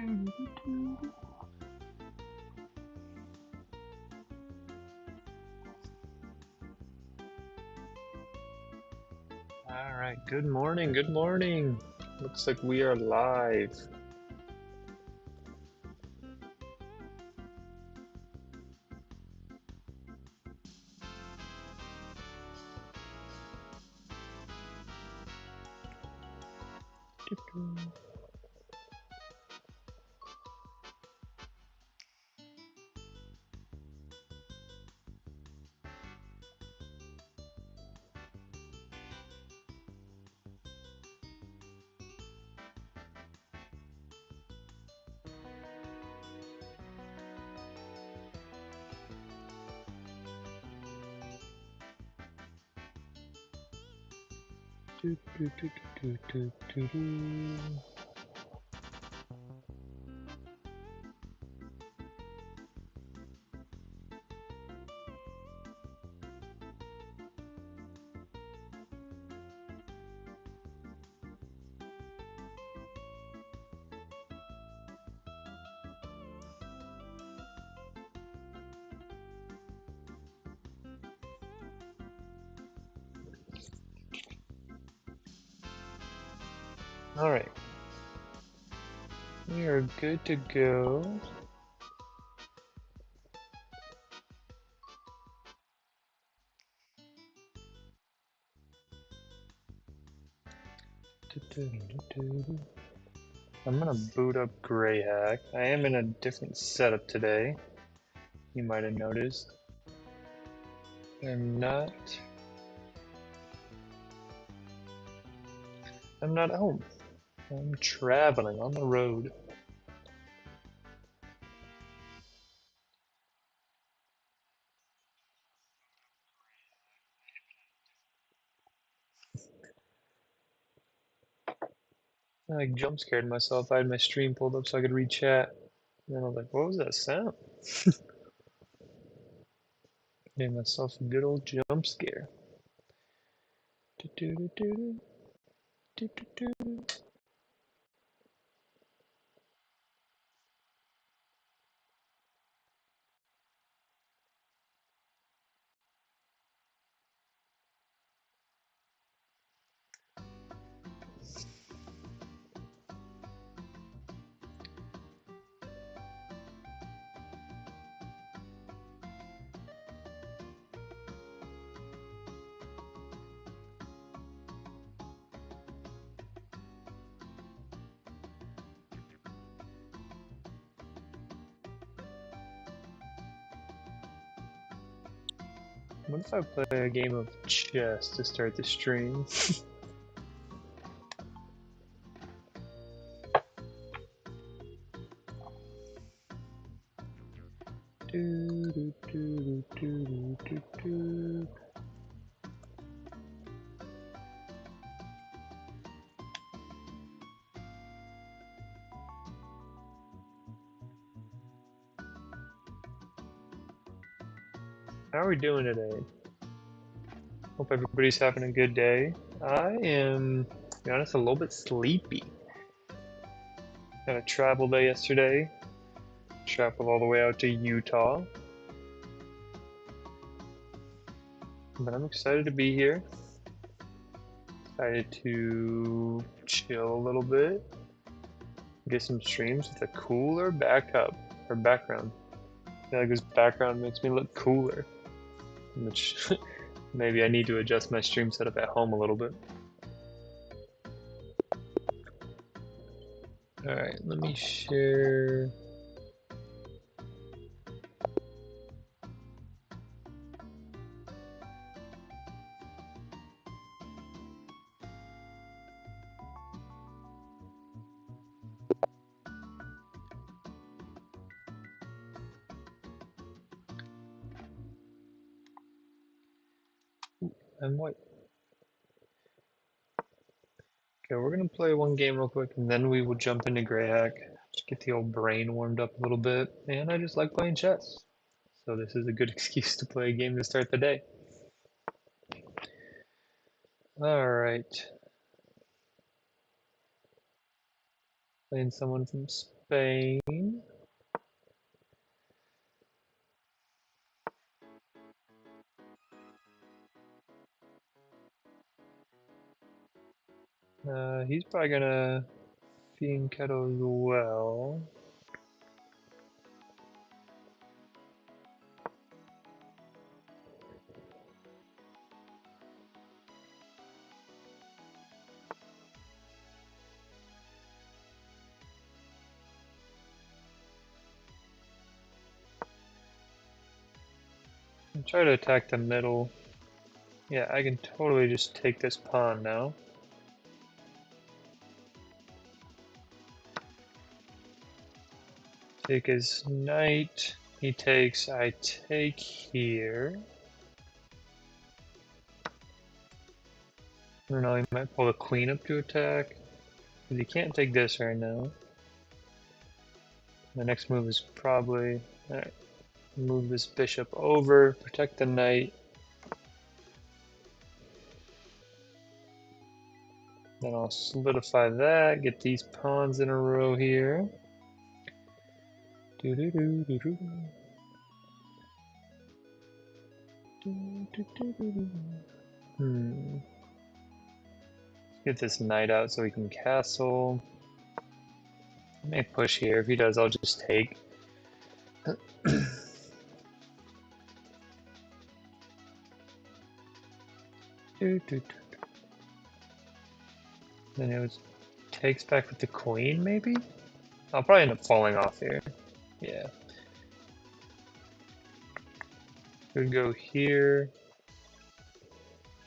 All right, good morning, good morning. Looks like we are live. All right, we are good to go. I'm gonna boot up Greyhack. I am in a different setup today. You might have noticed. I'm not. I'm not home. I'm traveling on the road. I like jump scared myself. I had my stream pulled up so I could read chat. And then I was like, what was that sound? Gave myself a good old jump scare. What if I play a game of chess to start the stream? How are we doing today? Hope everybody's having a good day. I am, to be honest, a little bit sleepy. Had a travel day yesterday. Traveled all the way out to Utah. But I'm excited to be here. Excited to chill a little bit. Get some streams with a cooler backup or background. I feel like this background makes me look cooler. Which maybe I need to adjust my stream setup at home a little bit. Alright, let me share. I'm white. Okay, we're gonna play one game real quick and then we will jump into Greyhack. Just get the old brain warmed up a little bit. And I just like playing chess. So this is a good excuse to play a game to start the day. Alright. Playing someone from Spain. He's probably gonna Fianchetto as well. I'll try to attack the middle. Yeah, I can totally just take this pawn now. Take his knight. He takes, I take here. I don't know, he might pull the queen up to attack. Because he can't take this right now. The next move is probably... Alright, move this bishop over, protect the knight. Then I'll solidify that, get these pawns in a row here. Doo -doo -doo -doo -doo. Doo -doo -doo -doo -doo. Let's get this knight out so we can castle. I may push here. If he does, I'll just take. Then it was takes back with the queen, maybe? I'll probably end up falling off here. Yeah. Could go here,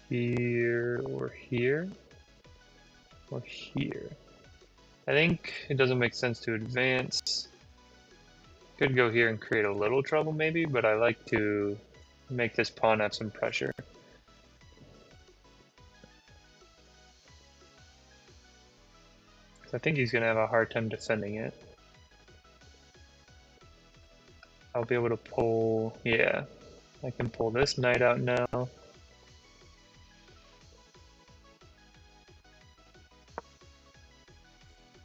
here, or here, or here. I think it doesn't make sense to advance. Could go here and create a little trouble maybe, but I like to make this pawn have some pressure. I think he's going to have a hard time defending it. I'll be able to pull, yeah, I can pull this knight out now.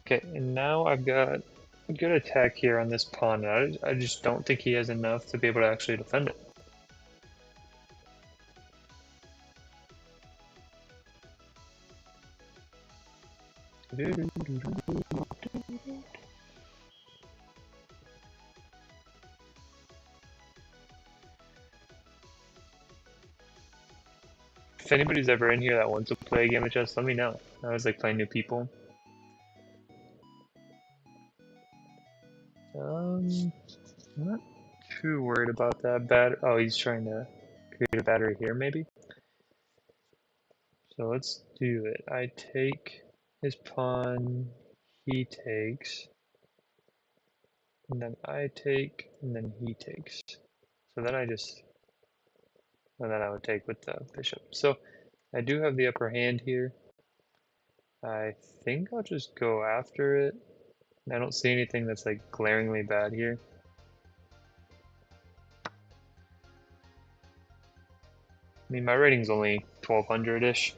Okay, and now I've got a good attack here on this pawn. I just don't think he has enough to be able to actually defend it. If anybody's ever in here that wants to play a game of chess, let me know. I always like playing new people. I'm not too worried about that oh, he's trying to create a battery here, maybe? So let's do it. I take his pawn, he takes, and then I take, and then he takes. So then and then I would take with the bishop. So I do have the upper hand here. I think I'll just go after it. I don't see anything that's like glaringly bad here. I mean, my rating's only 1200-ish,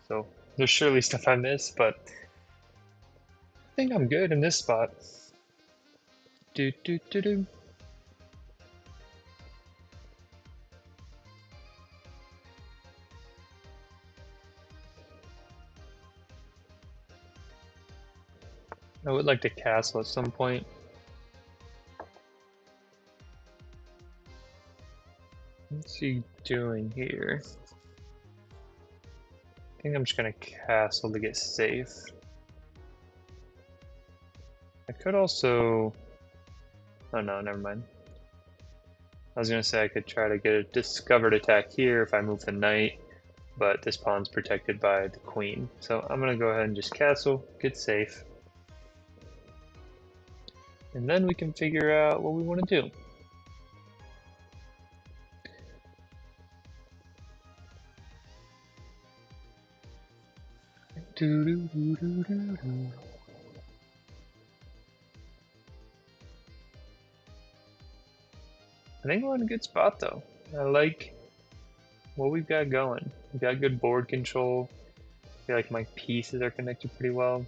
so there's surely stuff I missed, but I think I'm good in this spot. Do do do do. I would like to castle at some point. What's he doing here? I think I'm just gonna castle to get safe. I could also... Oh no, never mind. I was gonna say I could try to get a discovered attack here if I move the knight, but this pawn's protected by the queen. So I'm gonna go ahead and just castle, get safe. And then we can figure out what we want to do. I think we're in a good spot though. I like what we've got going. We've got good board control. I feel like my pieces are connected pretty well.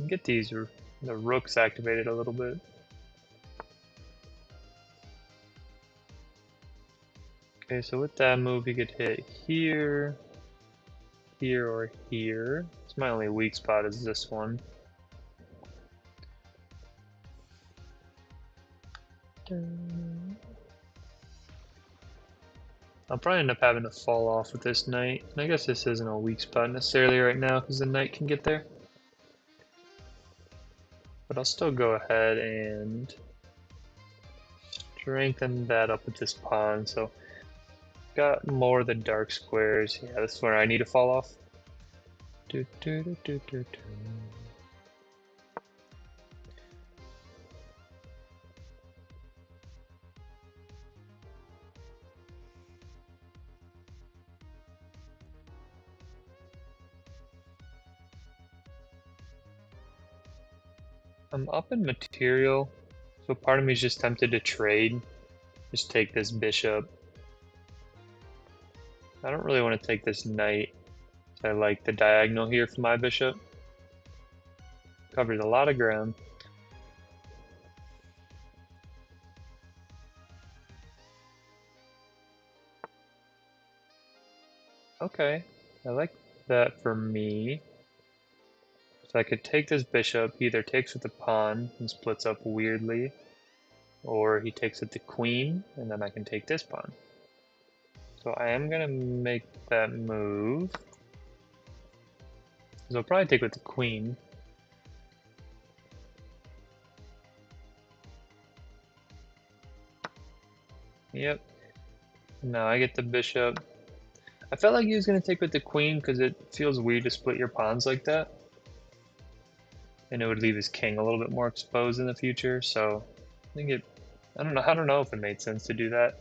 Get these The rook's activated a little bit. Okay, so with that move, he could hit here, here, or here. It's my only weak spot is this one. I'll probably end up having to fall off with this knight. And I guess this isn't a weak spot necessarily right now because the knight can get there. But I'll still go ahead and strengthen that up with this pawn. So got more of the dark squares. Yeah, this is where I need to fall off. I'm up in material, so part of me is just tempted to trade. Just take this bishop. I don't really want to take this knight. I like the diagonal here for my bishop. Covers a lot of ground. Okay, I like that for me. So I could take this bishop, he either takes with the pawn and splits up weirdly, or he takes with the queen, and then I can take this pawn. So I am going to make that move. So I'll probably take with the queen. Yep. Now I get the bishop. I felt like he was going to take with the queen because it feels weird to split your pawns like that. And it would leave his king a little bit more exposed in the future, so I think it... I don't know if it made sense to do that.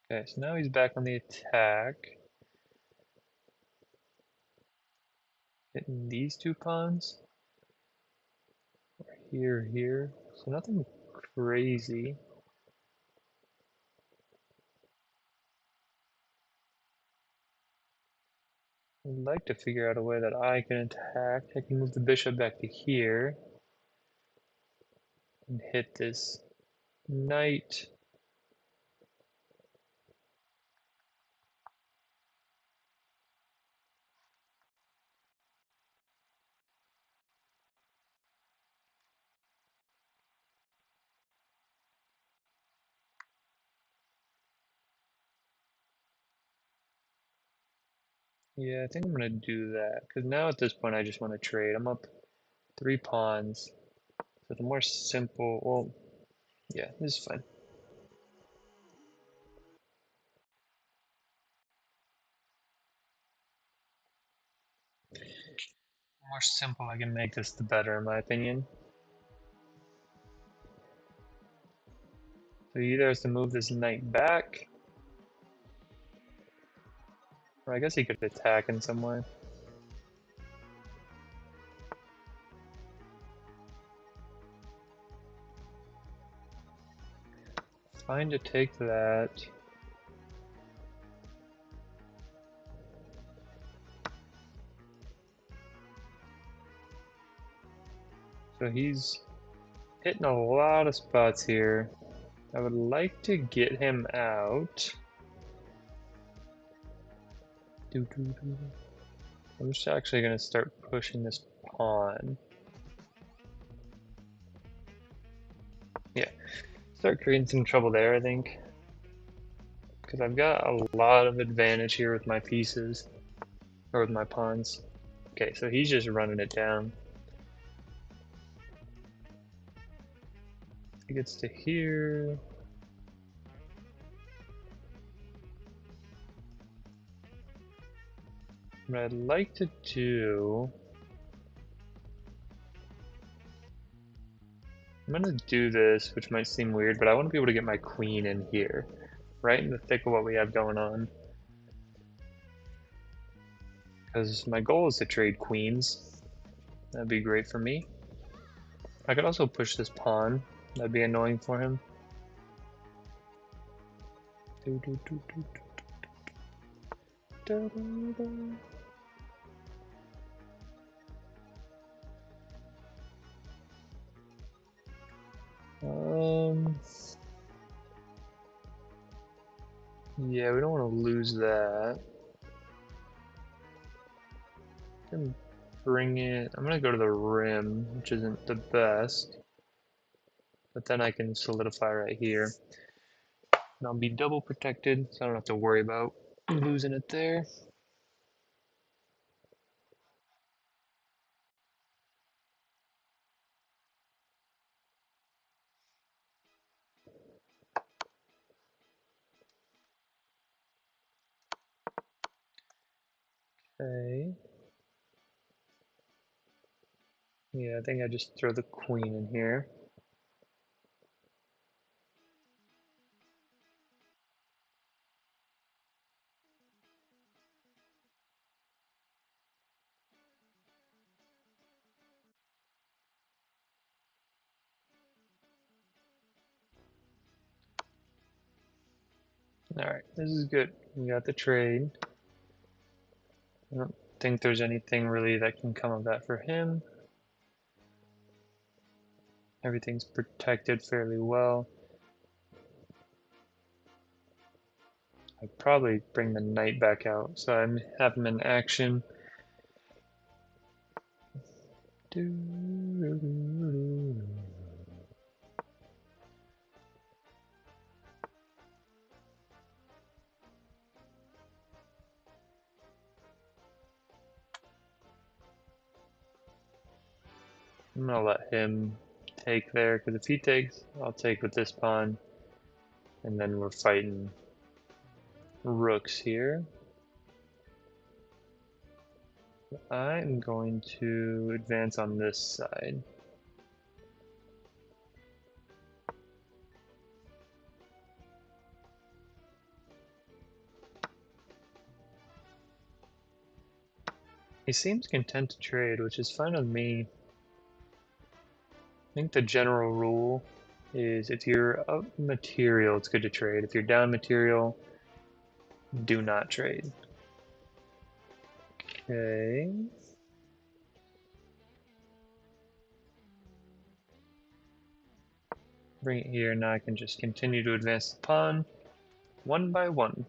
Okay, so now he's back on the attack. Hitting these two pawns. Here. So nothing crazy. I'd like to figure out a way that I can attack. I can move the bishop back to here. And hit this knight. Yeah, I think I'm gonna do that. Because now at this point I just want to trade. I'm up 3 pawns. So the more simple, well, yeah, this is fine. The more simple I can make this, the better, in my opinion. So he either has to move this knight back, or I guess he could attack in some way. Fine to take that. So he's hitting a lot of spots here. I would like to get him out. I'm just actually going to start pushing this pawn. Yeah, start creating some trouble there, I think. Because I've got a lot of advantage here with my pieces. Or with my pawns. Okay, so he's just running it down. He gets to here. What I'd like to do... I'm gonna do this, which might seem weird, but I want to be able to get my queen in here. Right in the thick of what we have going on. Because my goal is to trade queens. That'd be great for me. I could also push this pawn. That'd be annoying for him. Do, do, do, do, do, do, do. Yeah, we don't want to lose that. Can bring it. I'm gonna go to the rim, which isn't the best, but then I can solidify right here. And I'll be double protected, so I don't have to worry about losing it there. Okay. Yeah, I think I just throw the queen in here. Alright, this is good. We got the trade. I don't think there's anything really that can come of that for him. Everything's protected fairly well. I'd probably bring the knight back out, so I have him in action. I'm gonna let him take there, because if he takes, I'll take with this pawn. And then we're fighting rooks here. I'm going to advance on this side. He seems content to trade, which is fine with me. I think the general rule is if you're up material, it's good to trade. If you're down material, do not trade. Okay. Bring it here, now I can just continue to advance the pawn, one by one.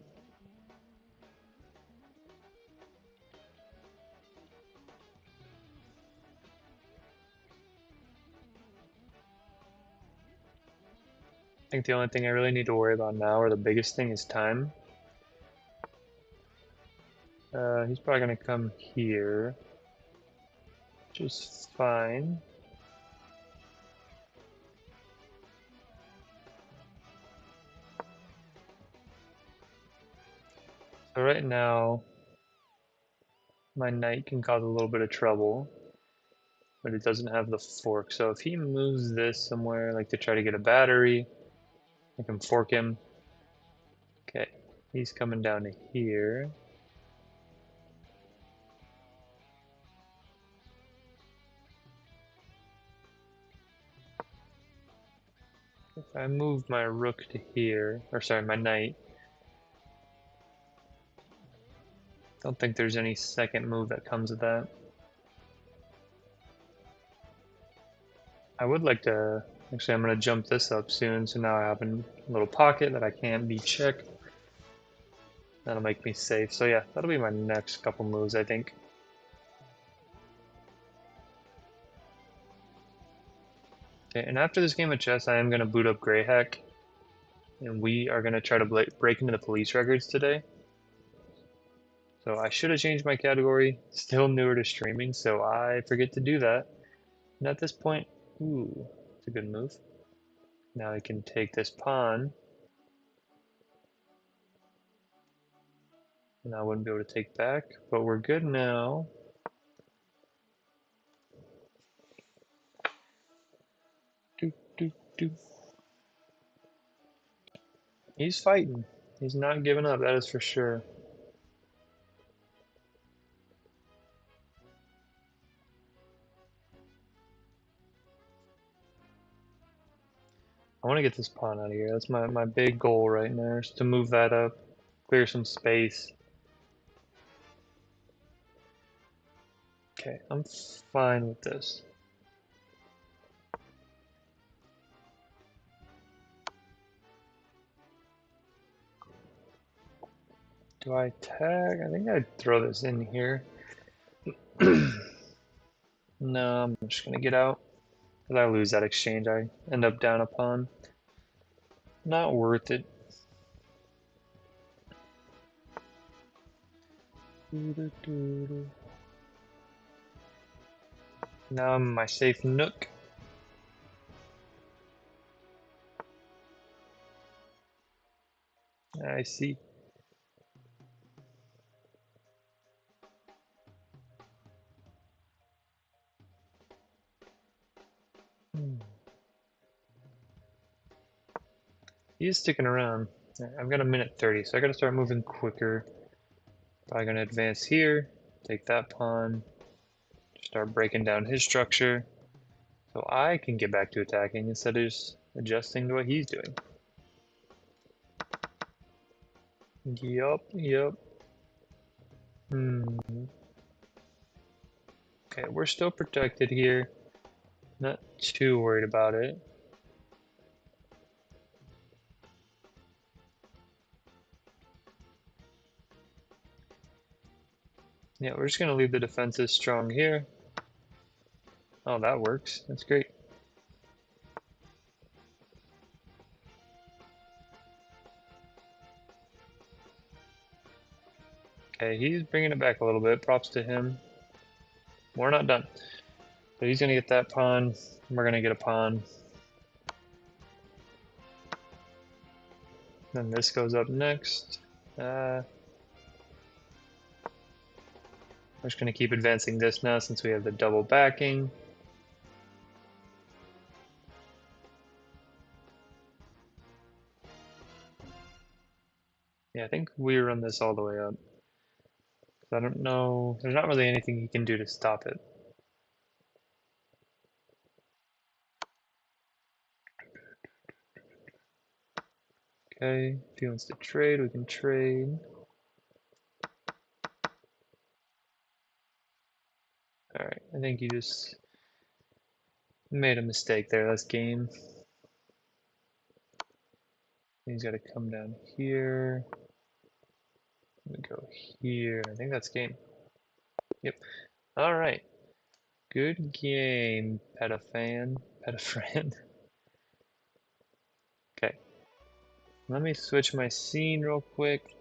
I think the only thing I really need to worry about now, or the biggest thing, is time. He's probably going to come here, which is fine. So right now, my knight can cause a little bit of trouble, but it doesn't have the fork. So if he moves this somewhere, like to try to get a battery, I can fork him. Okay, he's coming down to here. If I move my rook to here, or sorry, my knight, don't think there's any second move that comes of that. I would like to, actually I'm going to jump this up soon, so now I have a little pocket that I can't be checked. That'll make me safe. So yeah, that'll be my next couple moves, I think. Okay, and after this game of chess, I am going to boot up Greyhack, and we are going to try to break into the police records today. So I should have changed my category, still newer to streaming, so I forget to do that. And at this point, ooh, it's a good move. Now I can take this pawn, and I wouldn't be able to take back, but we're good now. Do, do, do. He's fighting. He's not giving up, that is for sure. want to get this pawn out of here. That's my big goal right now, is to move that up, clear some space. Okay, I'm fine with this. Do I tag? I think I'd throw this in here. No, I'm just gonna get out. Because I lose that exchange, I end up down a pawn. Not worth it. Now I'm in my safe nook. I see. He is sticking around. I've got a minute 30, so I gotta start moving quicker. Probably gonna advance here, take that pawn, start breaking down his structure, so I can get back to attacking instead of just adjusting to what he's doing. Yup. Okay, we're still protected here. Not too worried about it. Yeah, we're just gonna leave the defenses strong here. Oh, that works. That's great. Okay, he's bringing it back a little bit. Props to him. We're not done. So he's gonna get that pawn. We're gonna get a pawn. Then this goes up next. We're just gonna keep advancing this now since we have the double backing. Yeah, I think we run this all the way up. I don't know. There's not really anything he can do to stop it. Okay, if he wants to trade, we can trade. Alright, I think you just made a mistake there. That's game. He's got to come down here. We go here. I think that's game. Yep. Alright. Good game, Petafan. Petafran. Okay. Let me switch my scene real quick.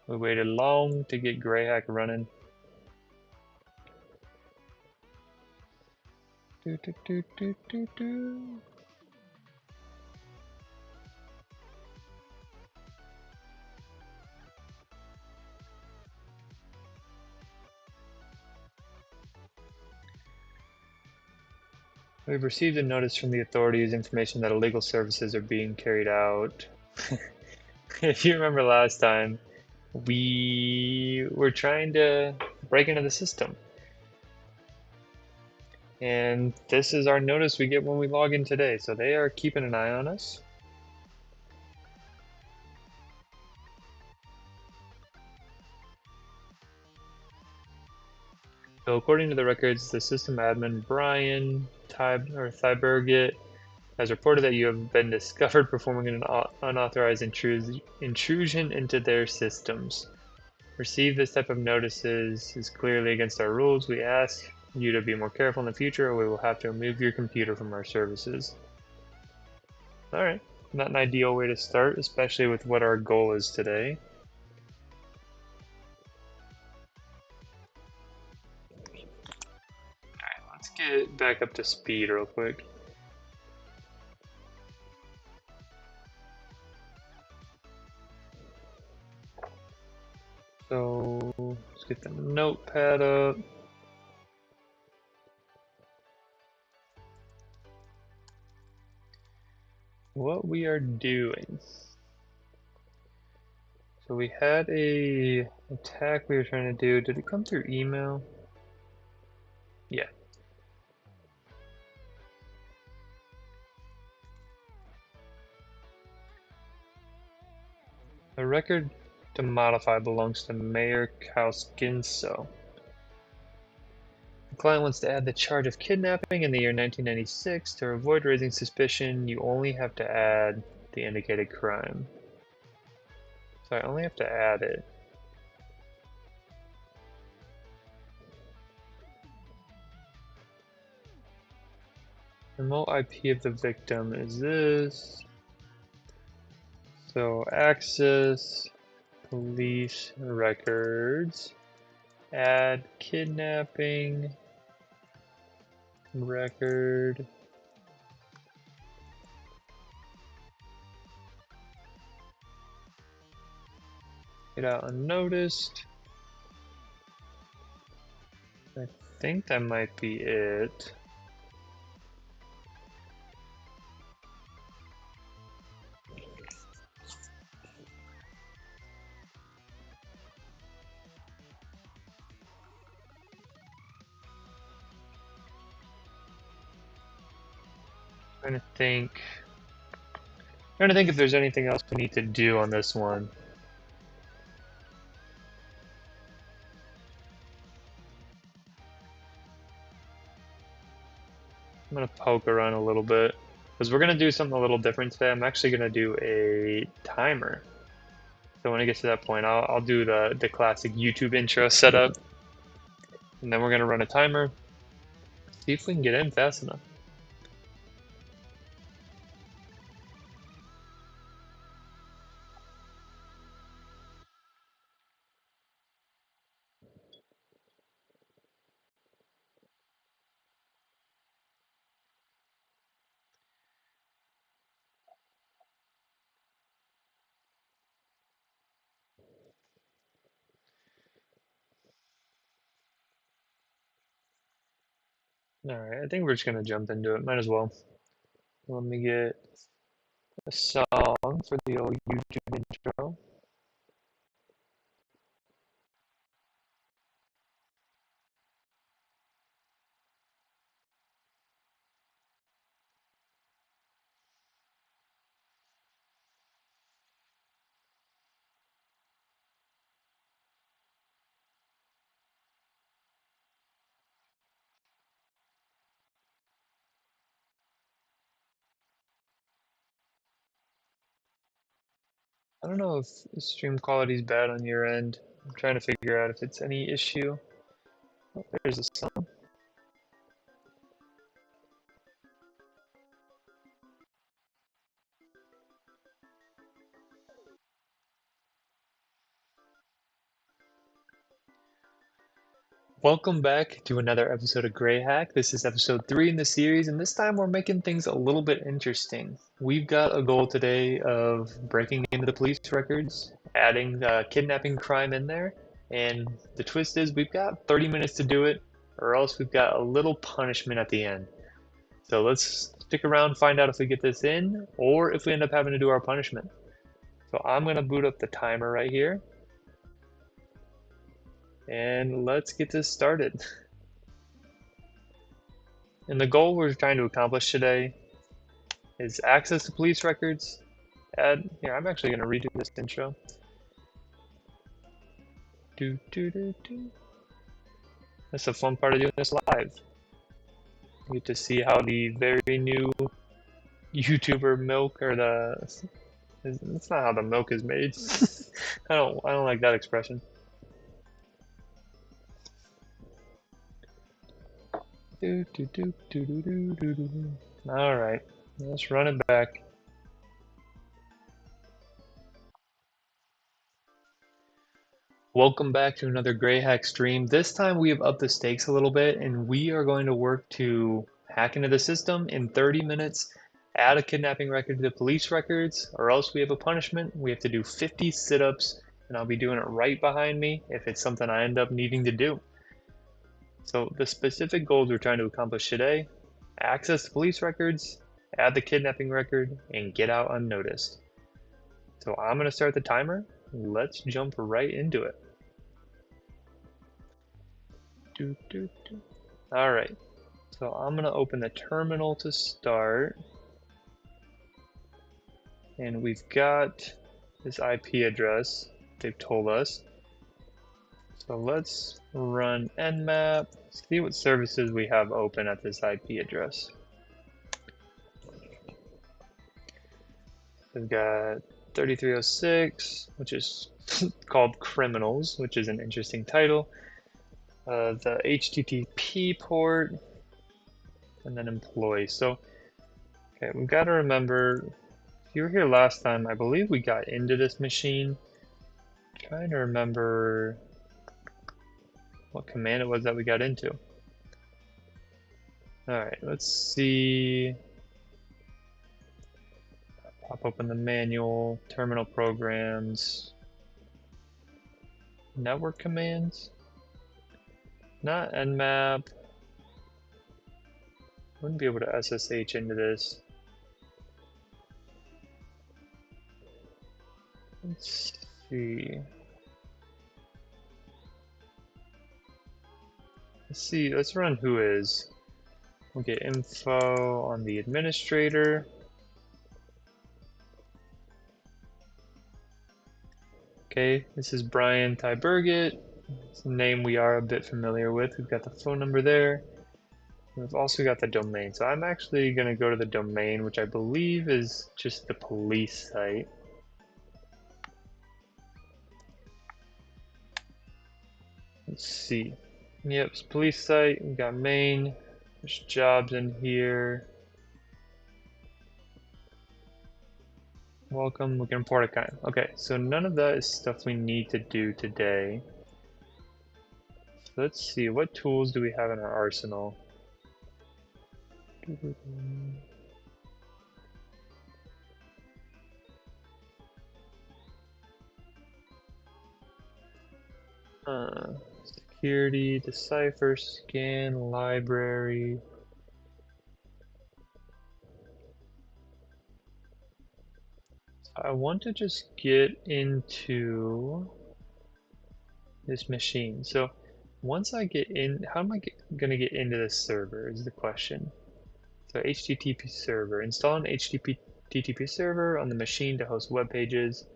We waited long to get Greyhack running. Do, do, do, do, do, do. We've received a notice from the authorities, information that illegal services are being carried out. If you remember last time, we were trying to break into the system. And this is our notice we get when we log in today, so they are keeping an eye on us. So according to the records, the system admin Brian Thybergit has reported that you have been discovered performing an unauthorized intrusion into their systems. Receive this type of notices is clearly against our rules. We ask you to be more careful in the future, or we will have to remove your computer from our services. Alright, not an ideal way to start, especially with what our goal is today. Alright, let's get back up to speed real quick. So, let's get the notepad up. What we are doing. So we had a attack we were trying to do. Did it come through email? Yeah. The record to modify belongs to Mayor Kauskinso. The client wants to add the charge of kidnapping in the year 1996. To avoid raising suspicion, you only have to add the indicated crime. So I only have to add it. Remote IP of the victim is this. So access police records, add kidnapping record, get out unnoticed. I think that might be it. Trying to think if there's anything else we need to do on this one. I'm gonna poke around a little bit because we're gonna do something a little different today. I'm actually gonna do a timer. So when it gets to that point, I'll do the classic YouTube intro setup, and then we're gonna run a timer. See if we can get in fast enough. Alright, I think we're just gonna jump into it. Might as well. Let me get a song for the old YouTube intro. I don't know if stream quality is bad on your end. I'm trying to figure out if it's any issue. Oh, there's a song. Welcome back to another episode of Grey Hack. This is episode 3 in the series, and this time we're making things a little bit interesting. We've got a goal today of breaking into the police records, adding the kidnapping crime in there, and the twist is we've got 30 minutes to do it, or else we've got a little punishment at the end. So let's stick around, find out if we get this in, or if we end up having to do our punishment. So I'm going to boot up the timer right here, and let's get this started. And the goal we're trying to accomplish today is access to police records. Here, I'm actually going to redo this intro. Do, do, do, do. That's the fun part of doing this live. You get to see how the very new YouTuber milk, or it's not how the milk is made. I don't like that expression. Do, do, do, do, do, do, do, do. All right, let's run it back. Welcome back to another Grey Hack stream. This time we have upped the stakes a little bit, and we are going to work to hack into the system in 30 minutes, add a kidnapping record to the police records, or else we have a punishment. We have to do 50 sit-ups, and I'll be doing it right behind me if it's something I end up needing to do. So the specific goals we're trying to accomplish today: access to police records, add the kidnapping record, and get out unnoticed. So I'm going to start the timer. Let's jump right into it. All right, so I'm going to open the terminal to start. And we've got this IP address they've told us. So let's run nmap, see what services we have open at this IP address. We've got 3306, which is called Criminals, which is an interesting title. The HTTP port, and then Employee. So, okay, we've got to remember, if you were here last time, I believe we got into this machine. I'm trying to remember what command it was that we got into. Alright, let's see. Pop open the manual, terminal programs, network commands. Not nmap. Wouldn't be able to SSH into this. Let's see. Let's run whois. We'll get info on the administrator. Okay, this is Brian Tyberget. It's a name we are a bit familiar with. We've got the phone number there. We've also got the domain. So I'm actually going to go to the domain, which I believe is just the police site. Let's see. Yep, it's police site. We've got main. There's jobs in here. Welcome. We can import a kind. Okay, so none of that is stuff we need to do today. So let's see. What tools do we have in our arsenal? Security, decipher, scan, library. I want to just get into this machine. So once I get in, how am I going to get into this server is the question. So HTTP server, install an HTTP server on the machine to host web pages.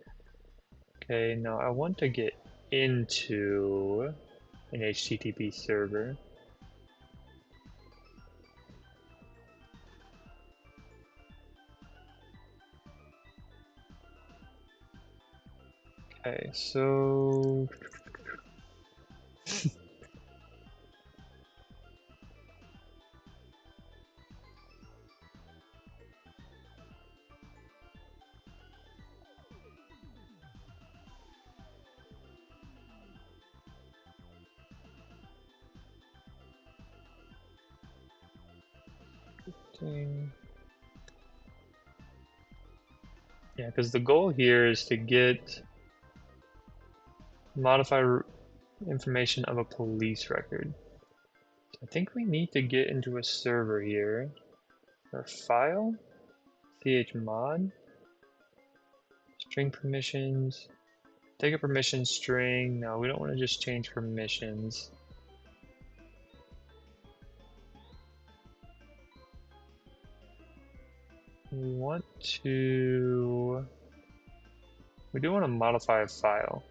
Okay, now I want to get into an HTTP server. Okay, so yeah, because the goal here is to get modify information of a police record. I think we need to get into a server here. Or file, chmod, string permissions, take a permission string. No, we don't want to just change permissions. We do want to modify a file.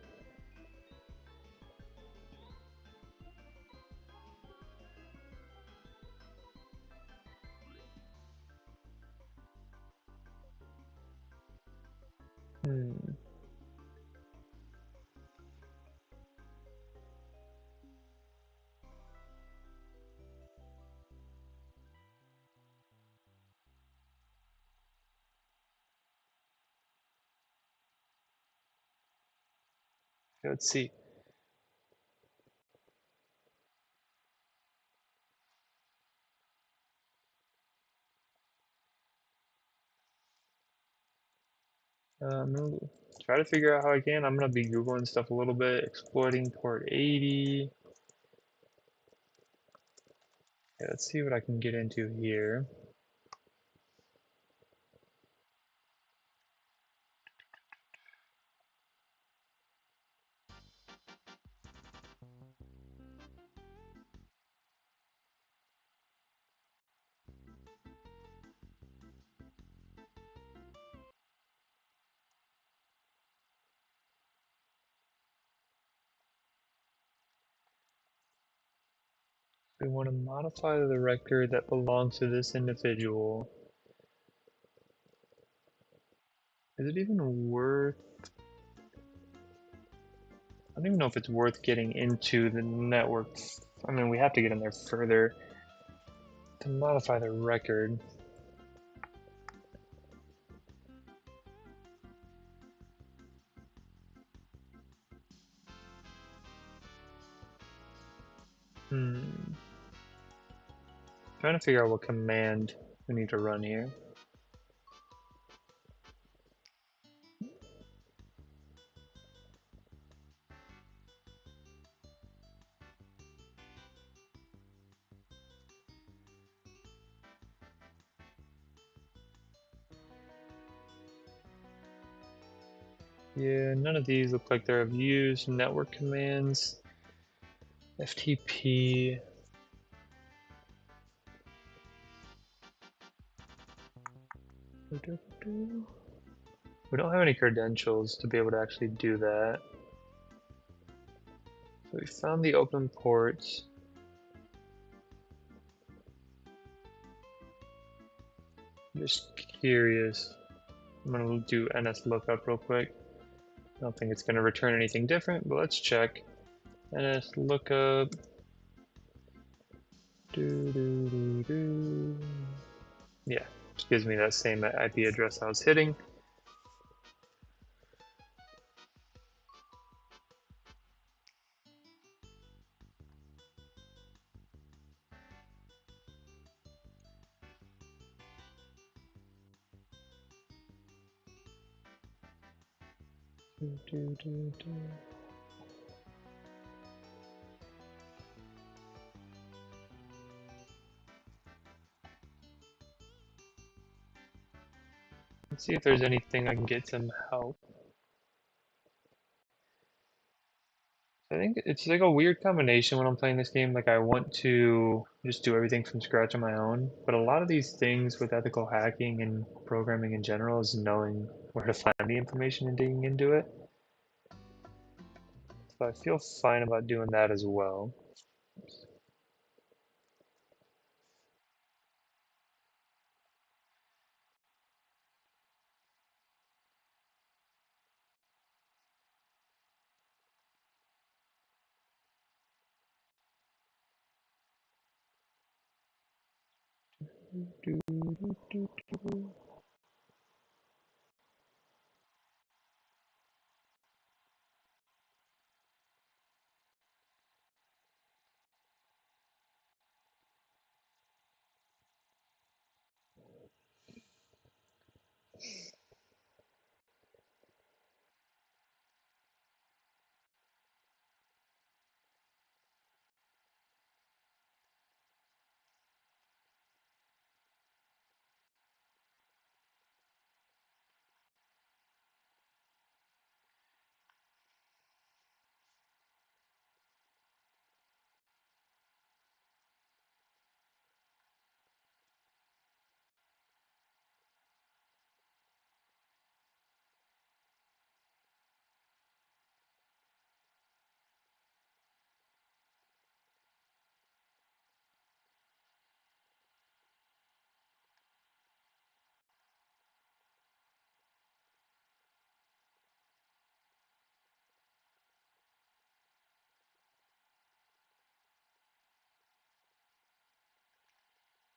Let's see. I'm gonna try to figure out how I can. I'm gonna be Googling stuff a little bit, exploiting port 80. Okay, let's see what I can get into here. we want to modify the record that belongs to this individual, is it even worth... I don't even know if it's worth getting into the network. I mean, we have to get in there further to modify the record. Trying to figure out what command we need to run here. Yeah, none of these look like they're of use. Network commands, FTP. We don't have any credentials to be able to actually do that. So we found the open ports. I'm just curious. I'm gonna do ns lookup real quick. I don't think it's gonna return anything different, but let's check. ns lookup. Yeah, just gives me that same IP address I was hitting. Let's see if there's anything I can get some help. I think it's like a weird combination when I'm playing this game. Like I want to just do everything from scratch on my own, but a lot of these things with ethical hacking and programming in general is knowing where to find the information and digging into it. So I feel fine about doing that as well.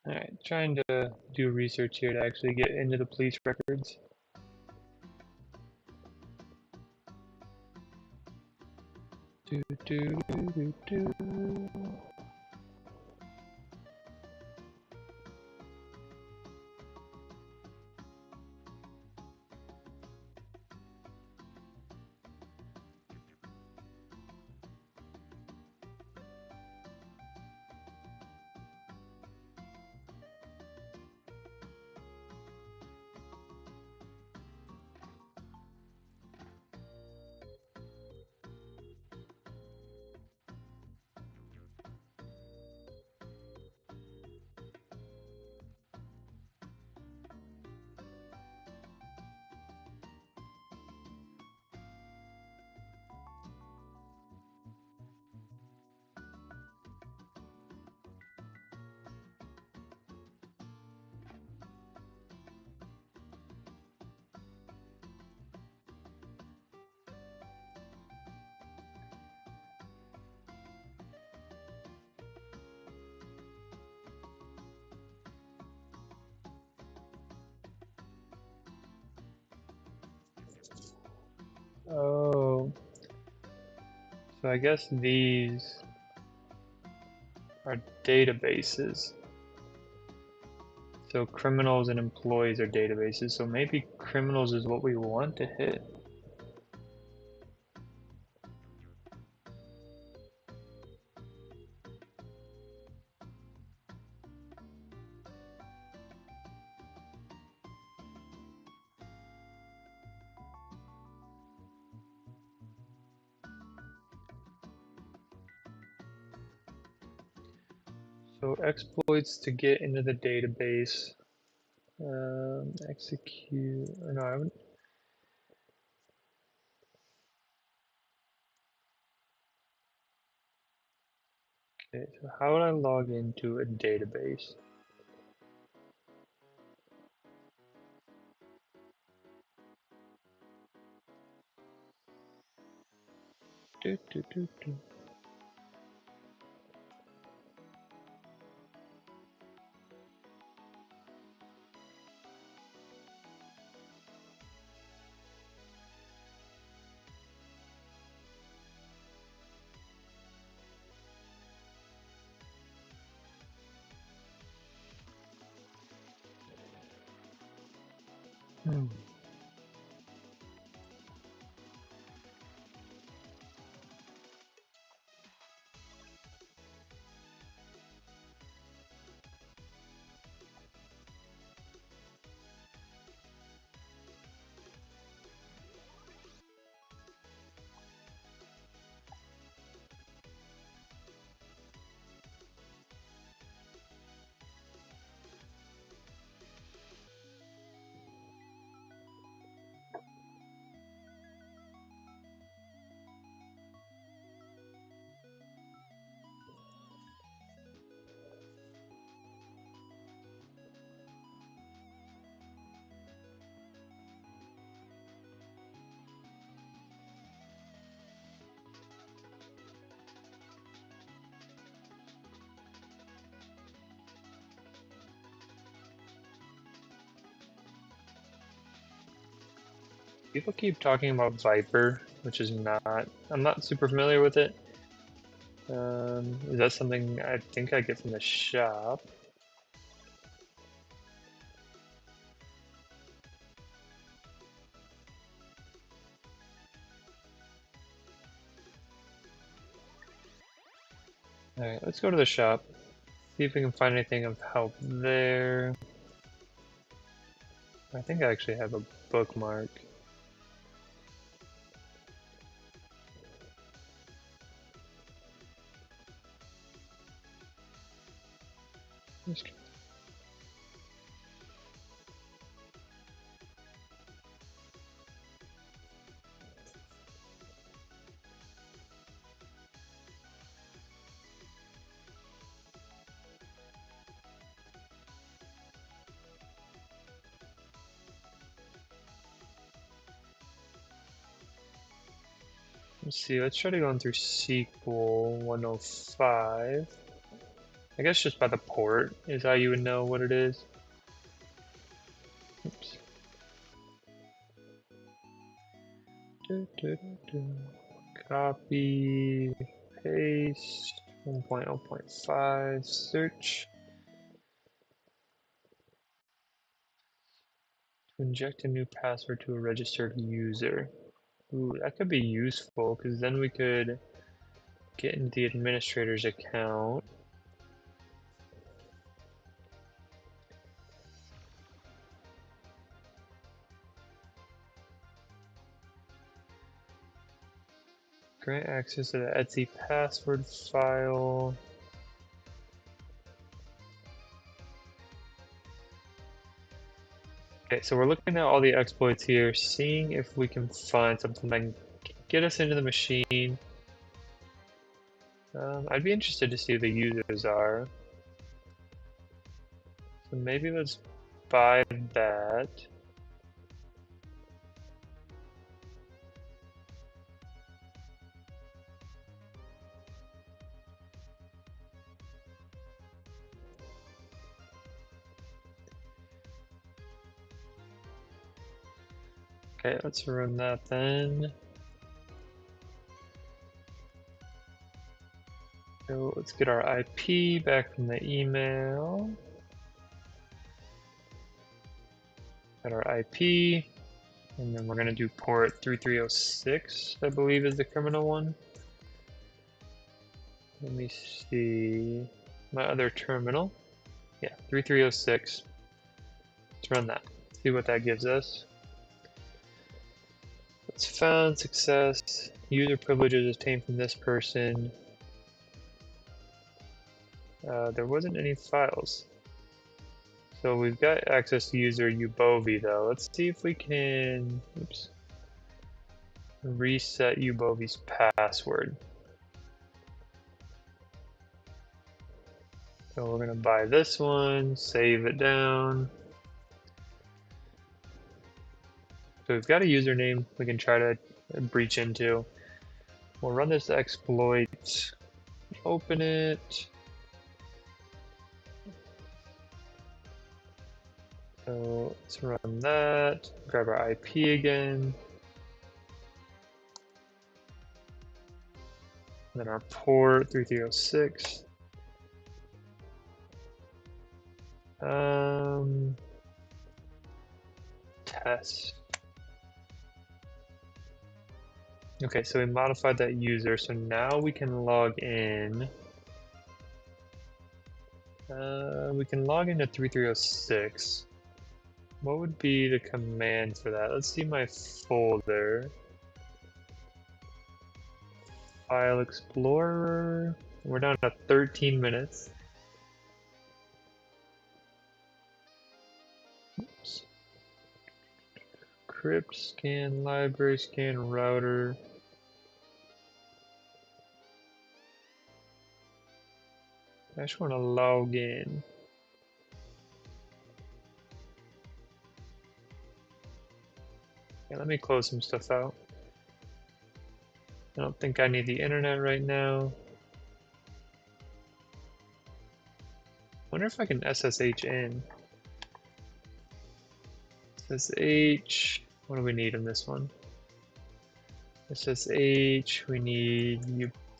Alright, trying to do research here to actually get into the police records. Do, do, do, do, do. Oh, so I guess these are databases. So criminals and employees are databases. So maybe criminals is what we want to hit. So exploits to get into the database. Execute. No, I haven't. Okay, so how would I log into a database? Do, do, do, do. Hmm. People keep talking about Viper, which is not. I'm not super familiar with it. Is that something I think I get from the shop? Alright, let's go to the shop. See if we can find anything of help there. I think I actually have a bookmark. Let's see, let's try to go through sequel 105. I guess just by the port is how you would know what it is. Oops. Copy, paste, 1.0.5, search. To inject a new password to a registered user. Ooh, that could be useful because then we could get into the administrator's account. Grant access to the Etsy password file. Okay, so we're looking at all the exploits here, seeing if we can find something that can get us into the machine. I'd be interested to see who the users are. So maybe let's buy that. Okay, let's run that then. So let's get our IP back from the email. Got our IP, and then we're going to do port 3306, I believe is the criminal one. Let me see my other terminal. Yeah, 3306. Let's run that. See what that gives us. It's found success. User privileges obtained from this person. There wasn't any files. So we've got access to user Ubovi though. Let's see if we can reset Ubovi's password. So we're gonna buy this one, save it down. So we've got a username we can try to breach into. We'll run this exploit, open it. So let's run that, grab our IP again. And then our port 3306. Test. Okay, so we modified that user, so now we can log in. We can log into 3306. What would be the command for that? Let's see my folder. File Explorer. We're down to 13 minutes. Oops. Crypt, scan, library, scan, router. I just want to log in. Yeah, let me close some stuff out. I don't think I need the internet right now. Wonder if I can SSH in. SSH. What do we need in this one? SSH. We need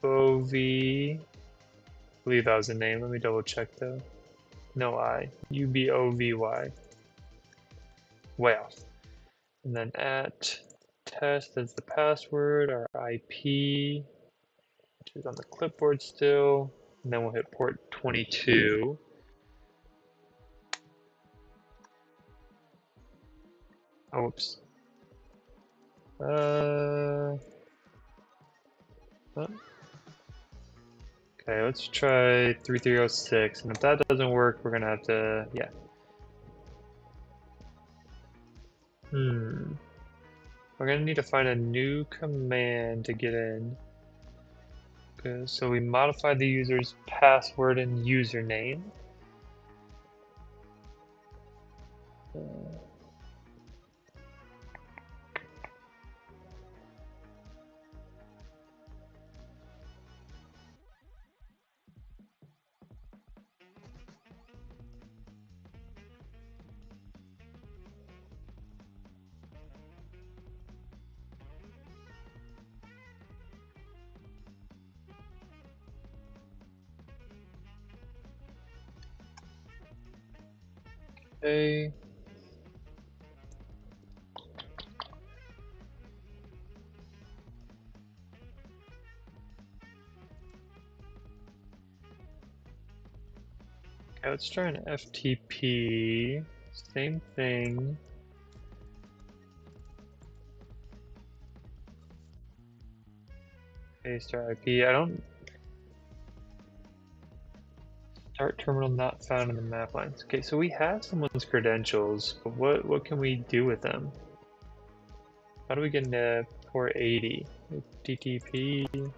Ubovi. I believe that was the name. Let me double check though. No I. UBOVY. Way off. And then at test as the password, our IP, which is on the clipboard still. And then we'll hit port 22. Oops. Oh. Okay, let's try 3306, and if that doesn't work, we're gonna have to, yeah. We're gonna need to find a new command to get in. Okay, so we modified the user's password and username. Okay. Okay, let's try an FTP. Same thing. Paste our IP. I don't. Start terminal not found in the map lines. Okay, so we have someone's credentials, but what can we do with them? How do we get into port 80? TTP.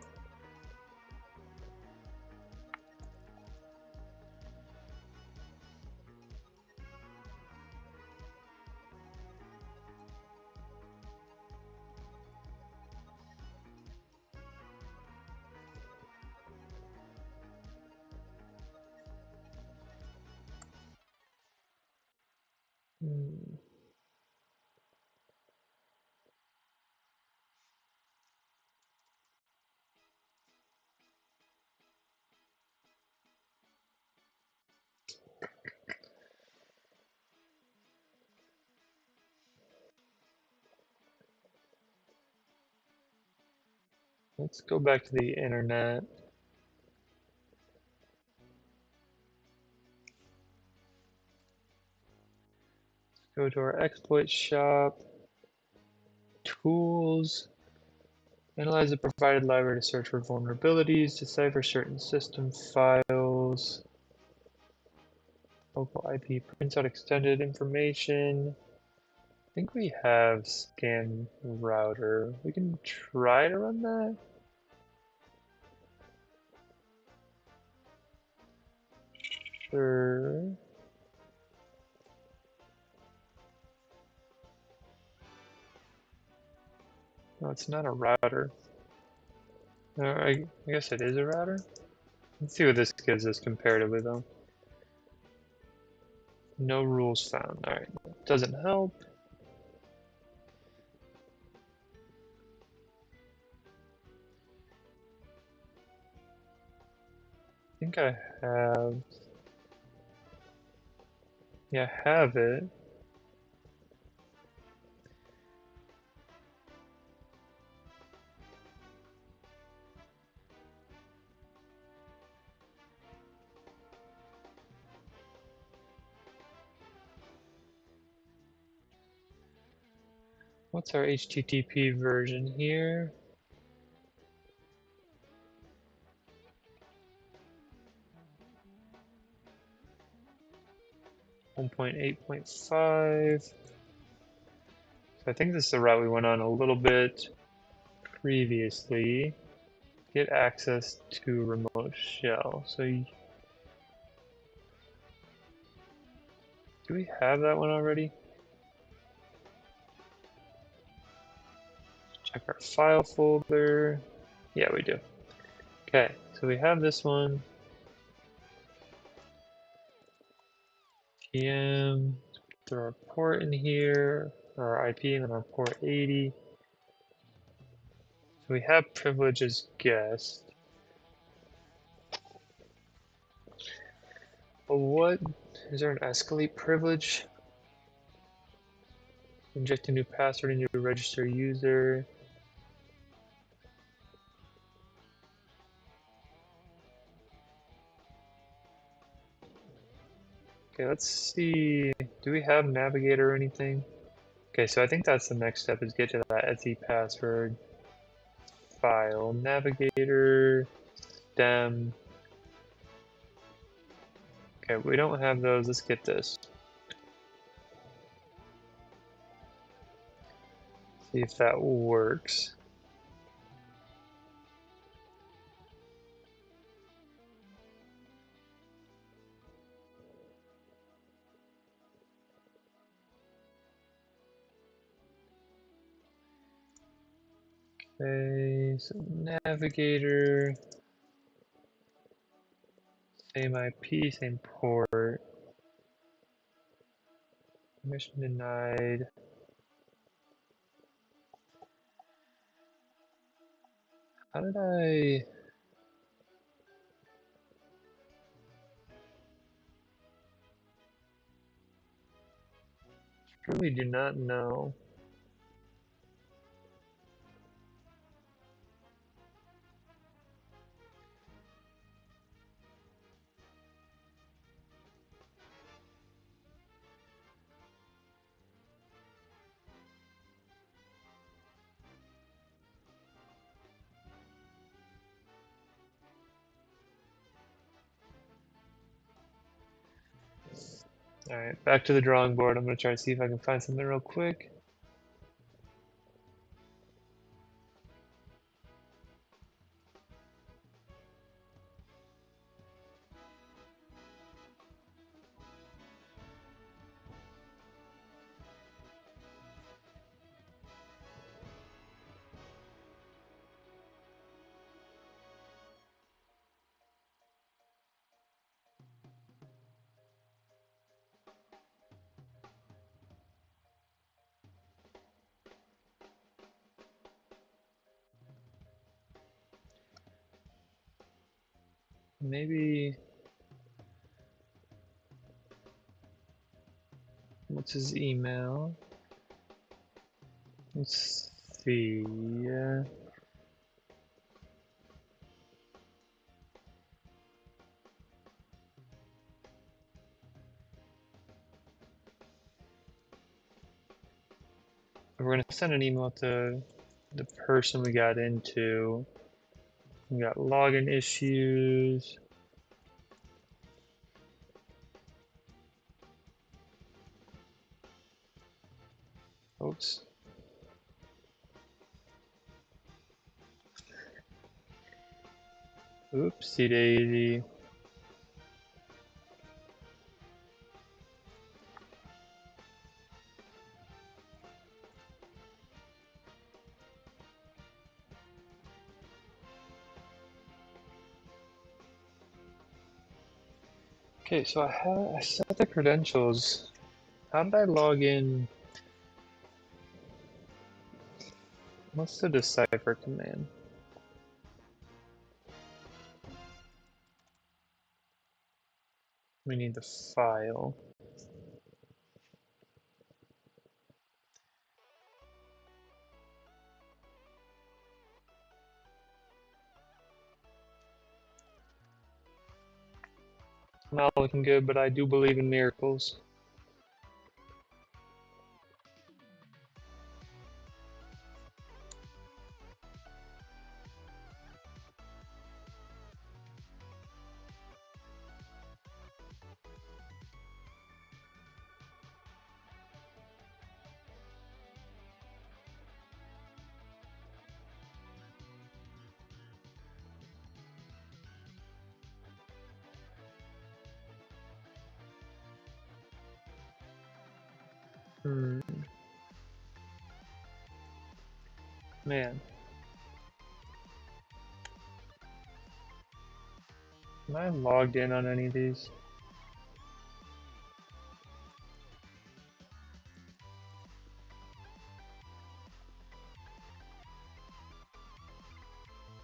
Let's go back to the internet. Go to our exploit shop, tools, analyze the provided library to search for vulnerabilities, decipher certain system files, local IP prints out extended information. I think we have scan router. We can try to run that. Sure. No, it's not a router. I guess it is a router. Let's see what this gives us comparatively though. No rules found. Alright, doesn't help. I think I have. Yeah, I have it. What's our HTTP version here? 1.8.5. So I think this is the route we went on a little bit previously. Get access to remote shell. So do we have that one already? Check our file folder. Yeah, we do. Okay, so we have this one. TM, throw our port in here, our IP, and then our port 80. So we have privilege as guest. But what is there an escalate privilege? Inject a new password into a register user. Okay, let's see. Do we have navigator or anything? Okay, so I think that's the next step is get to that Etsy password file. Navigator, stem. Okay, we don't have those. Let's get this. See if that works. Okay, so navigator, same IP, same port. Permission denied. How did I? Truly do not know. Alright, back to the drawing board. I'm gonna try to see if I can find something real quick. Maybe. What's his email? Let's see. we're gonna send an email to the person we got into. We got login issues. Oops. Oopsie daisy. Okay, so I set the credentials. How did I log in? What's the decipher command? We need the file. Not looking good, but I do believe in miracles. Man. Am I logged in on any of these?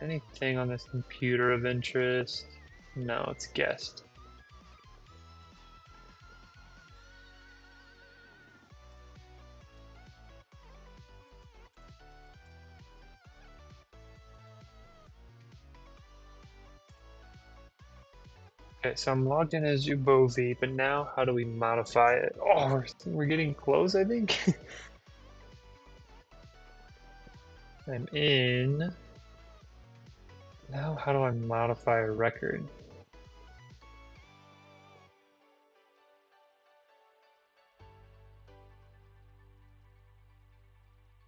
Anything on this computer of interest? No, it's guessed. Okay, so I'm logged in as Ubovi, but now how do we modify it? Oh, we're getting close, I think. I'm in. Now how do I modify a record?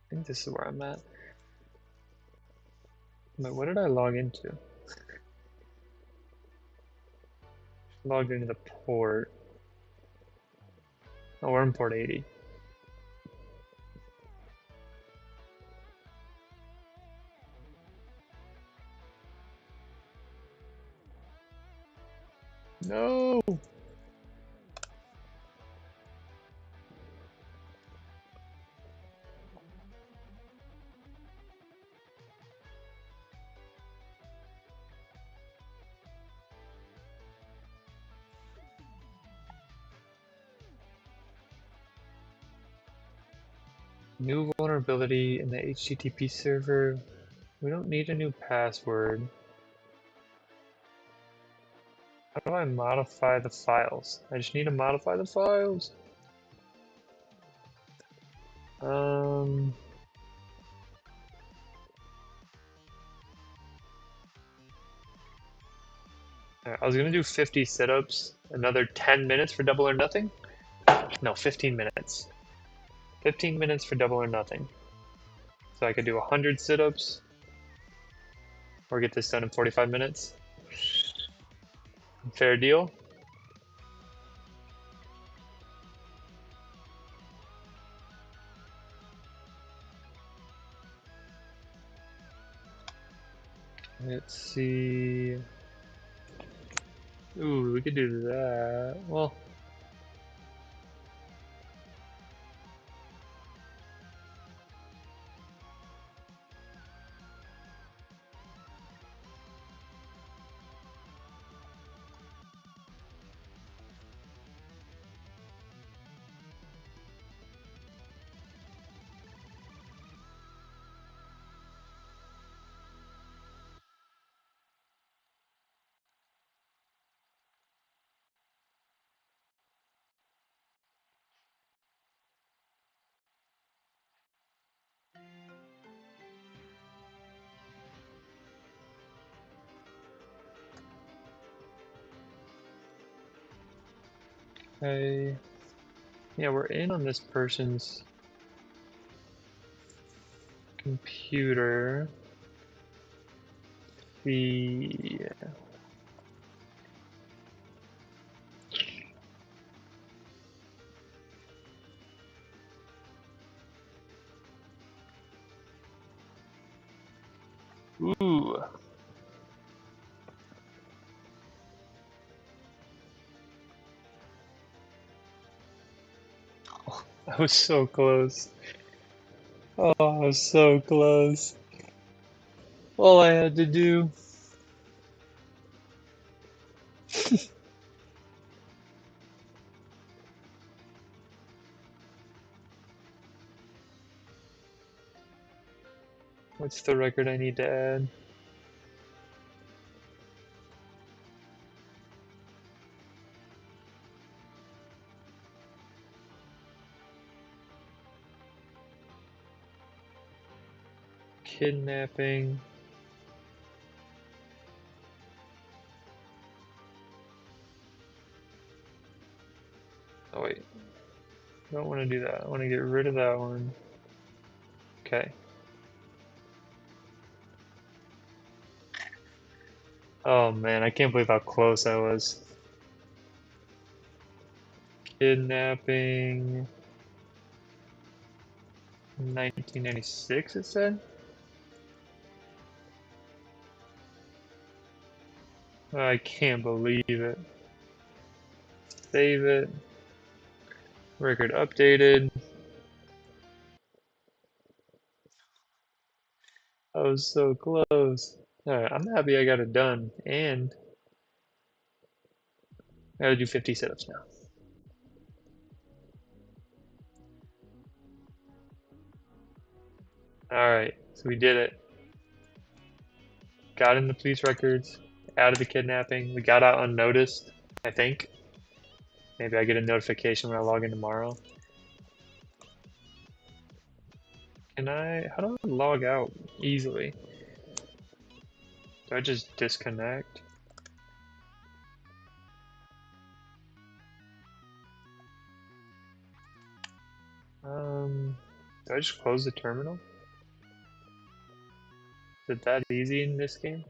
I think this is where I'm at. Wait, what did I log into? Logged into the port. Oh, we're in port 80. No! New vulnerability in the HTTP server. We don't need a new password. How do I modify the files? I just need to modify the files. Um, I was gonna do 50 sit-ups, another 10 minutes for double or nothing. No, 15 minutes. 15 minutes for double or nothing. So I could do 100 sit-ups, or get this done in 45 minutes. Fair deal? Let's see. Ooh, we could do that. Well, Okay. Yeah, we're in on this person's computer. The ooh, I was so close. Oh, I was so close. All I had to do. What's the record I need to add? Kidnapping. Oh wait, I don't want to do that. I want to get rid of that one. Okay. Oh man, I can't believe how close I was. Kidnapping. 1996, it said? I can't believe it. Save it. Record updated. I was so close. Alright, I'm happy I got it done. And I gotta do 50 sit-ups now. Alright, so we did it. Got in the police records, out of the kidnapping. We got out unnoticed, I think. Maybe I get a notification when I log in tomorrow. How do I log out easily? Do I just disconnect? Do I just close the terminal? Is it that easy in this game?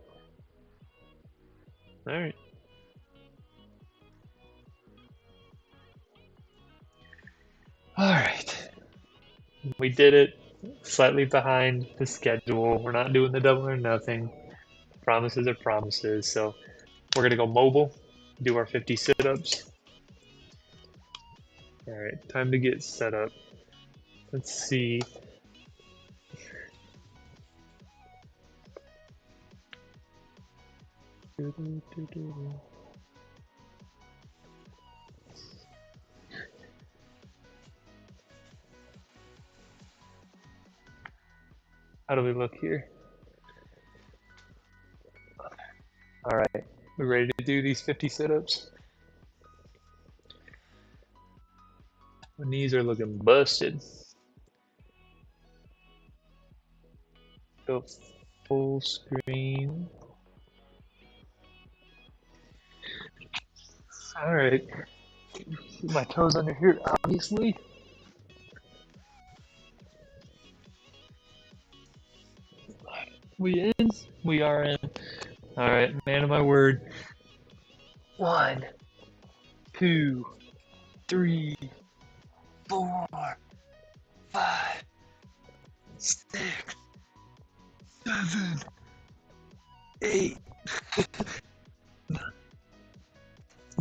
Alright. Alright. We did it. Slightly behind the schedule. We're not doing the double or nothing. Promises are promises. So we're gonna go mobile, do our 50 sit-ups. Alright, time to get set up. Let's see. How do we look here? Alright, we ready to do these 50 sit-ups? My knees are looking busted. Go full screen. Alright. My toes under here, obviously. We in? We are in. Alright, man of my word. 1, 2, 3, 4, 5, 6, 7, 8.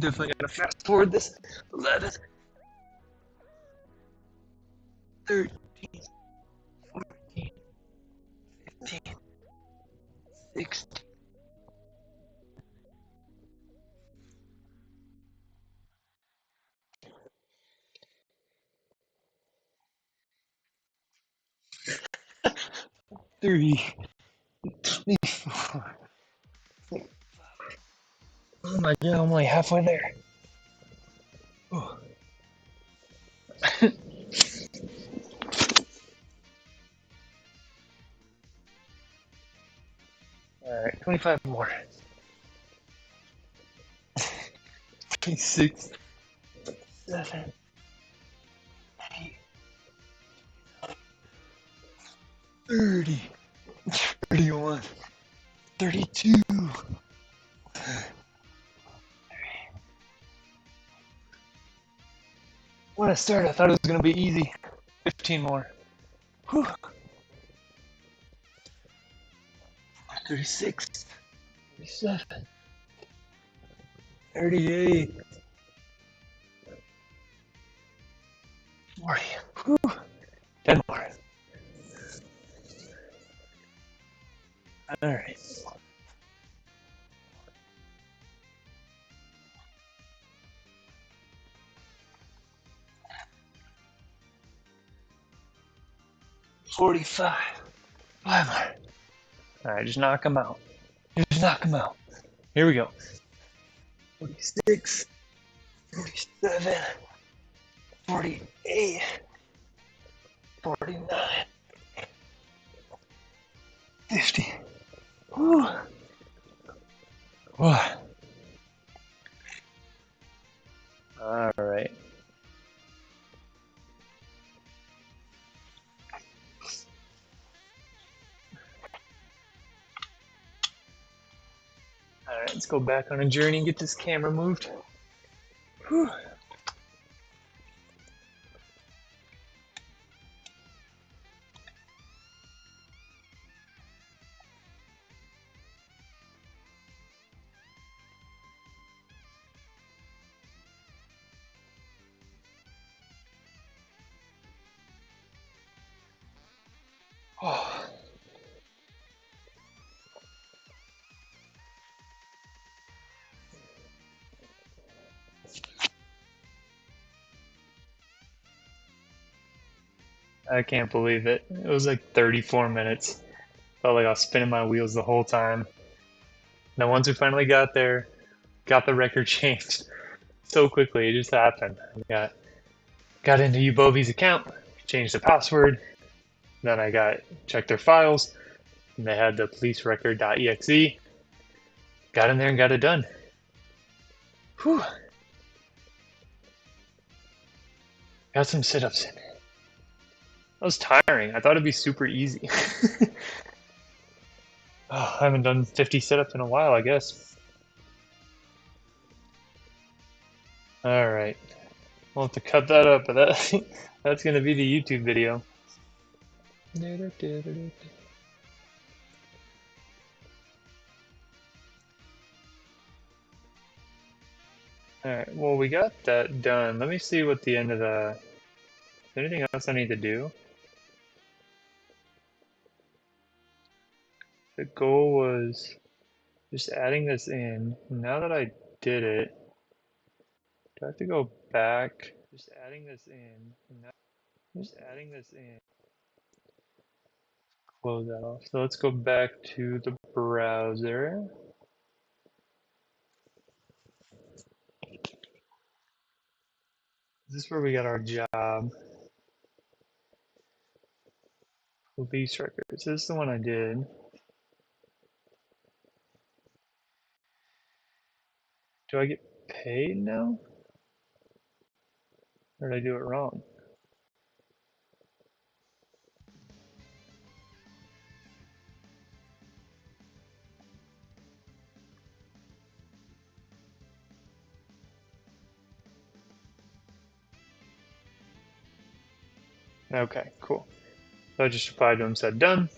Definitely gotta fast forward this. 11, 13, 14, 15, 16. Three, 24. Oh my god, I'm like halfway there. Oh. Alright, 25 more. 26, 7, 8, 30, 31, 32. When I started, I thought it was going to be easy. 15 more. Whew. 36, 37, 38, 40. Whew. 10 more. All right. $45. 5 more. All right, just knock them out. Just knock them out. Here we go. 46, 47, 48, 49, 50. Whew. Whew. All right. All right, let's go back on a journey and get this camera moved. Whew. Oh. I can't believe it. It was like 34 minutes. Felt like I was spinning my wheels the whole time. Now, once we finally got there, got the record changed so quickly. It just happened. Got into Ubovi's account, changed the password. Then I checked their files, and they had the police record.exe. Got in there and got it done. Whew. Got some sit-ups in. That was tiring. I thought it'd be super easy. Oh, I haven't done 50 sit-ups in a while, I guess. All right. We'll have to cut that up, but that's going to be the YouTube video. Alright, well, we got that done. Let me see what the end of the... Is there anything else I need to do? The goal was just adding this in. Now that I did it, do I have to go back? Just adding this in. Just adding this in. Close that off. So let's go back to the browser. This is where we got our job. Police records. This is the one I did. Do I get paid now? Or did I do it wrong? Okay, cool. So I just replied to him, said done.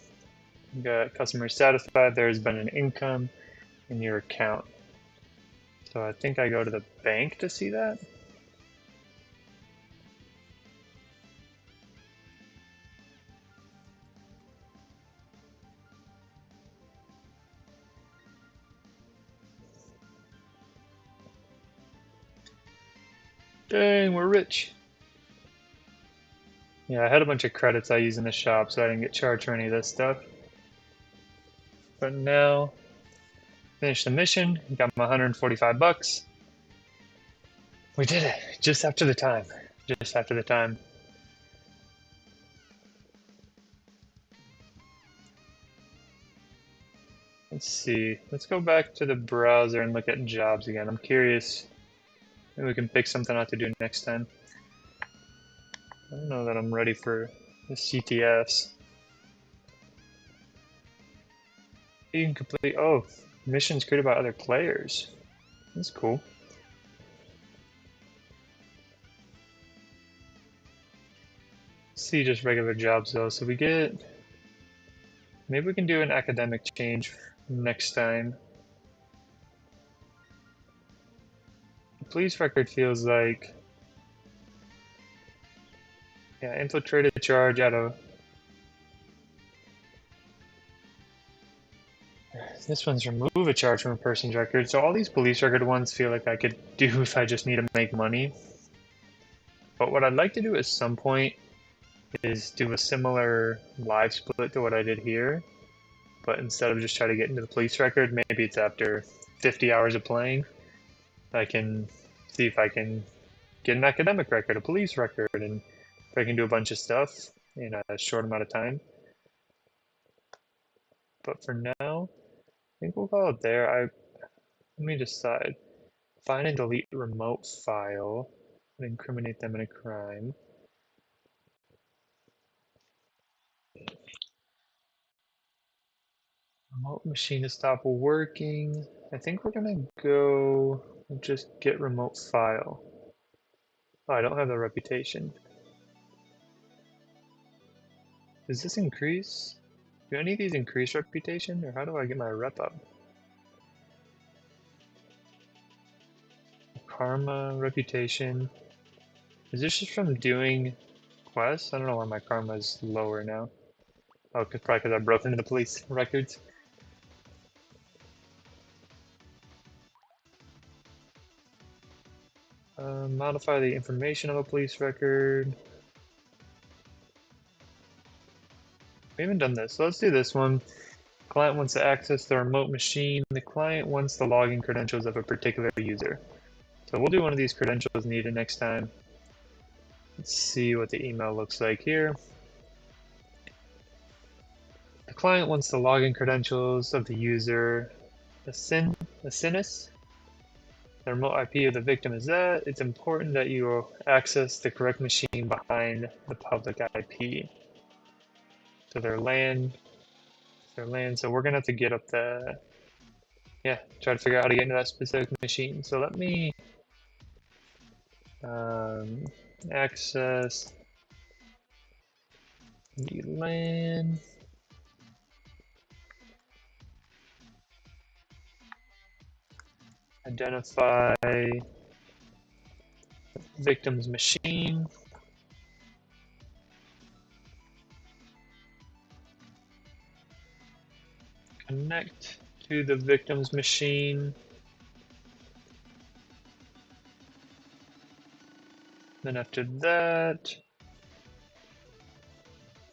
Got customer satisfied. There has been an income in your account. So I think I go to the bank to see that. Dang, we're rich. Yeah, I had a bunch of credits I use in the shop, so I didn't get charged for any of this stuff. But now, finished the mission, got my 145 bucks. We did it, just after the time. Just after the time. Let's see, let's go back to the browser and look at jobs again. I'm curious Maybe we can pick something out to do next time. I don't know that I'm ready for the CTFs. You can complete, oh, missions created by other players. That's cool. See just regular jobs though, so we get, maybe we can do an academic change next time. The police record feels like, yeah, infiltrated charge out of, this one's remove a charge from a person's record. So all these police record ones feel like I could do if I just need to make money. But what I'd like to do at some point is do a similar live split to what I did here. But instead of just try to get into the police record, maybe it's after 50 hours of playing. I can see if I can get an academic record, a police record, and if I can do a bunch of stuff in a short amount of time. But for now, I think we'll call it there. Let me decide. Find and delete remote file and incriminate them in a crime. Remote machine to stop working. I think we're gonna go and just get remote file. Oh, I don't have the reputation. Does this increase? Do any of these increase reputation, or how do I get my rep up? Karma, reputation. Is this just from doing quests? I don't know why my karma is lower now. Oh, probably because I broke into the police records. Modify the information of a police record. We haven't done this, so let's do this one. Client wants to access the remote machine. The client wants the login credentials of a particular user. So we'll do one of these credentials needed next time. Let's see what the email looks like here. The client wants the login credentials of the user. Asinus. The remote IP of the victim is that. It's important that you access the correct machine behind the public IP. So their LAN. So we're gonna have to get up the, yeah, try to figure out how to get into that specific machine. So let me access the LAN. Identify victim's machine. Connect to the victim's machine. Then after that,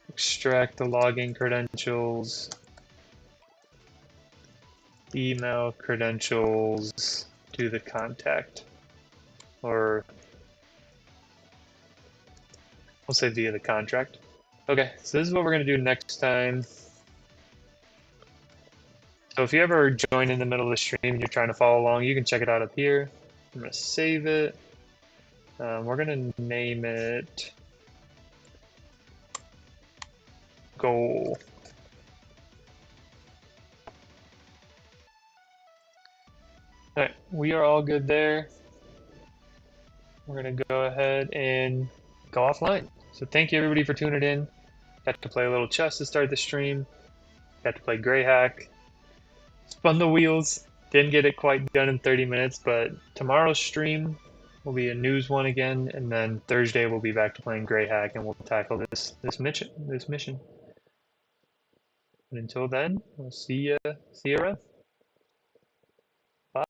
extract the login credentials, email credentials to the contact, or we'll say via the contract. Okay, so this is what we're going to do next time. So if you ever join in the middle of the stream and you're trying to follow along, you can check it out up here. I'm going to save it. We're going to name it goal. All right, we are all good there. We're going to go ahead and go offline. So thank you everybody for tuning in. Got to play a little chess to start the stream. Got to play Grey Hack. Spun the wheels. Didn't get it quite done in 30 minutes, but tomorrow's stream will be a news one again, and then Thursday we'll be back to playing Grey Hack, and we'll tackle this mission. And until then, we'll see you around. Bye.